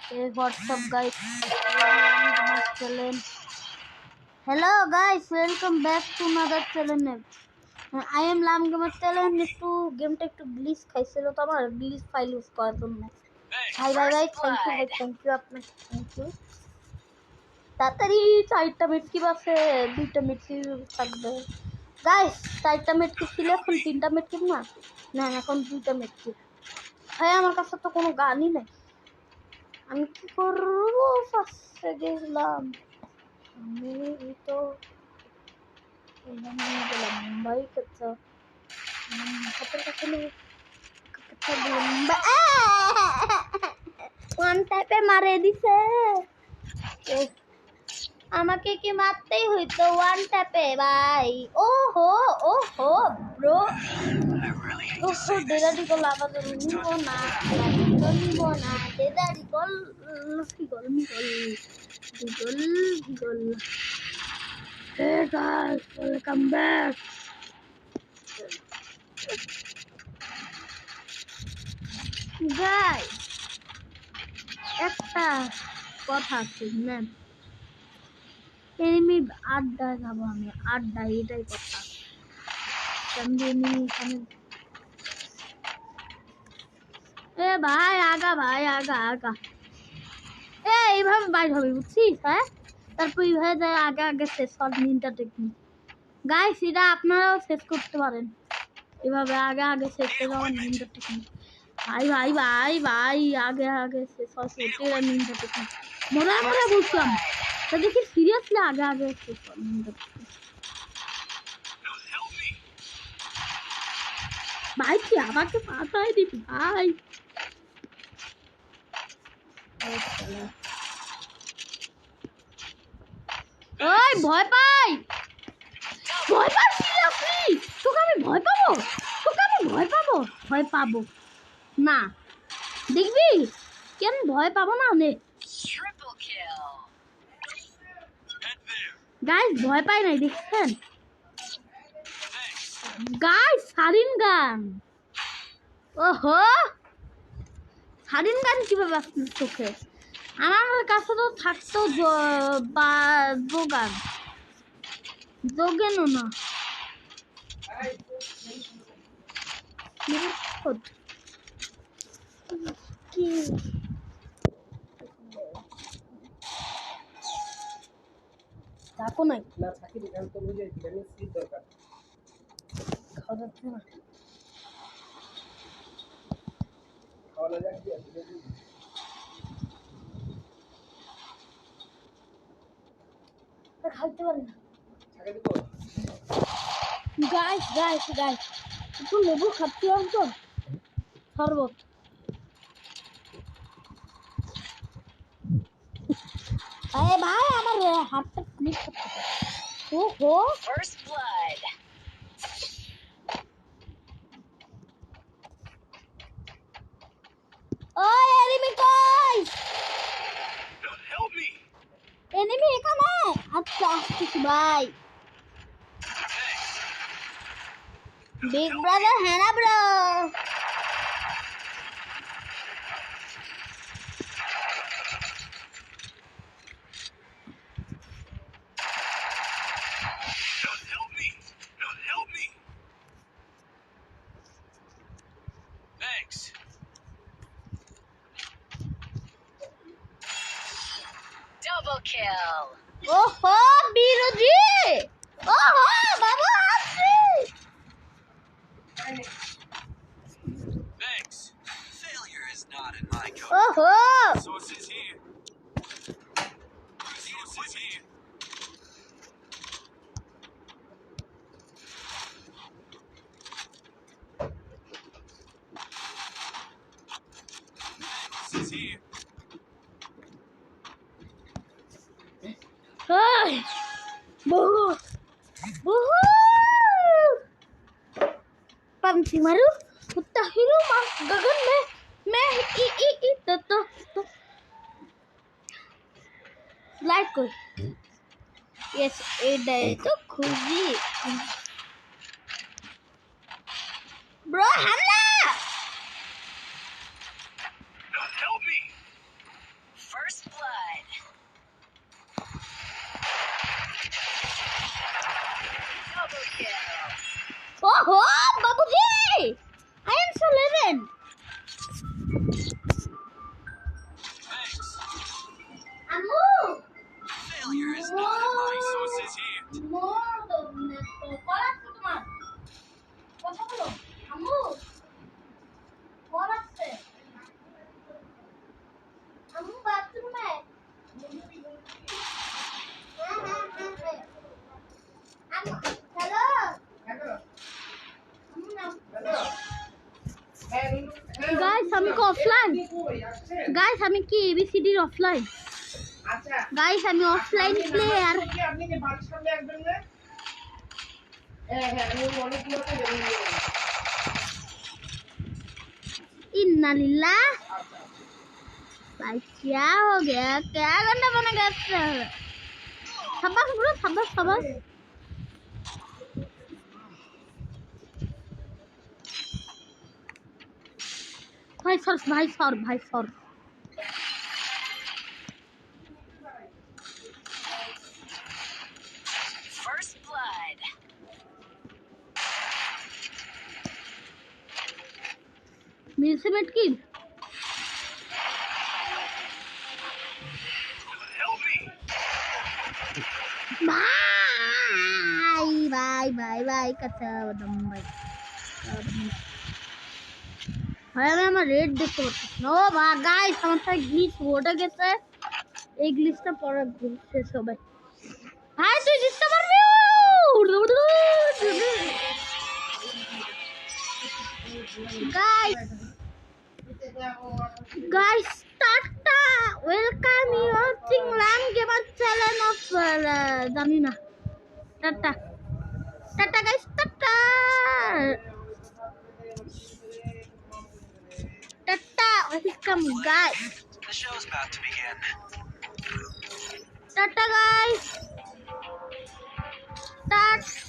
Hey, what's up, guys? Hello, guys. Welcome back to another channel. I am Lam Gamer Channel. একটু গেমটা একটু glitch খাইছিল তো আমার গ্লিচ ফাইল ইউজ করার জন্য। Hi bye bye, thank you আপনাকে, থ্যাংক ইউ। তাড়াতাড়ি 4টা মেটকি বাসে 2টা মেটকি থাকবে। গাইস 4টা মেটকি ছিল, এখন 3টা মেটকি না, না এখন 2টা মেটকি। ভাই আমার কাছে তো কোনো গানই নাই, আমি কি করবো? ফাঁসে গেলাম আমি তো গেলাম মুম্বাই কাছে ওয়ান টাইপে মারে দিছে আমাকে কি মারতেই হইতো ওয়ান টাইপে ভাই। ওহো ওহো ব্রো, ডেদারি কল আবার নিব না, নিব না ডেদারি কল গল গল গল। Hey guys, welcome back. Guys, একটা কথা আছে না, এনিমি আড্ডা যাবো আমি, আড্ডা এটাই কথা। এ ভাই আগা, ভাই আগা আগা, এইভাবে বাইর হবে বুঝছিস? হ্যাঁ, তারপর এইভাবে যায় আগে আগে শেষ কর নিনটা টেকনিক। গাইস এটা আপনারাও শেষ করতে পারেন এভাবে আগে আগে শেষ করে যাওয়ার নিনটা টেকনিক। ভাই ভাই ভাই ভাই আগে আগে শেষ হয় এরা নিনটা টেকনিক। মরা মরা বুঝলাম তা দেখি সিরিয়াসলি আগে আগে শেষ হয় নিনটা টেকনিক। ভাই কি আমাকে মাথায় দিবি ভাই? ওই ভয় পাই, ভয় পাচ্ছি তোকে আমি ভয় পাবো, তোকে আমি ভয় পাবো, ভয় পাবো না দেখবি কেন ভয় পাবো না নে। গাইস ভয় পাই নাই দেখছেন গাইস, সারিন গান। ওহো সারিন গান কিভাবে আসছে চোখে? আমার কাছে তো থাকতো যোগান, যোগেনও না কি থাকো নাই না থাকি গান তো বুঝে ভিটামিন সি দরকার খাওয়া যাচ্ছে না, খাওয়া না যাচ্ছে খাইতে পারি না। গাইস গাইস গাইস একটু লেবু খাচ্ছি তো শরবত। আরে ভাই আমার হাতটা স্লিপ করতে, ওহো ফার্স্ট ব্লাড। ওই এনিমি কই? এনিমি এখানে। আচ্ছা আসছি ভাই। বিগ ব্রাদার হ্যাঁ না ব্রো? Double kill. ওহো বিরোধী, ওহো বাবা আসছে। Thanks. Failure is not in my code. ওহো resources here. Resources here. Resources here. Hey! बहुत बहुत पंछी मारू कुत्ता हिलो मां गगन में मैं ई तो लाइट कोई यस ए डे तो खुशी ब्रो हमला। গাইস আমি কি এবিসিডির অফলাইন আচ্ছা গাইস আমি অফলাইন প্লেয়ার আপনি যে বাড়ির সামনে আসবেন না হ্যাঁ হ্যাঁ আমি অনেকগুলোতে জয়েন দিয়ে इन्ना लिल्लाह भाई क्या हो गया क्या करना बना गया सबस ब्रो सबस सबस भाई सर First blood. मेरे से बैठ की बाय कथा बदम भाई ভাই আমি আমার রেড দেখতে পাচ্ছি ও বা গাইস আমার তো গ্লিচ ওটা গেছে এই গ্লিচটা পরে শেষ হবে ভাই তুই জিততে পারবি guys tata welcome you watching লাম গেমার চ্যানেল অফ জানি না tata tata guys tata Tata, welcome guys. The show's about to begin. Tata guys. Tata.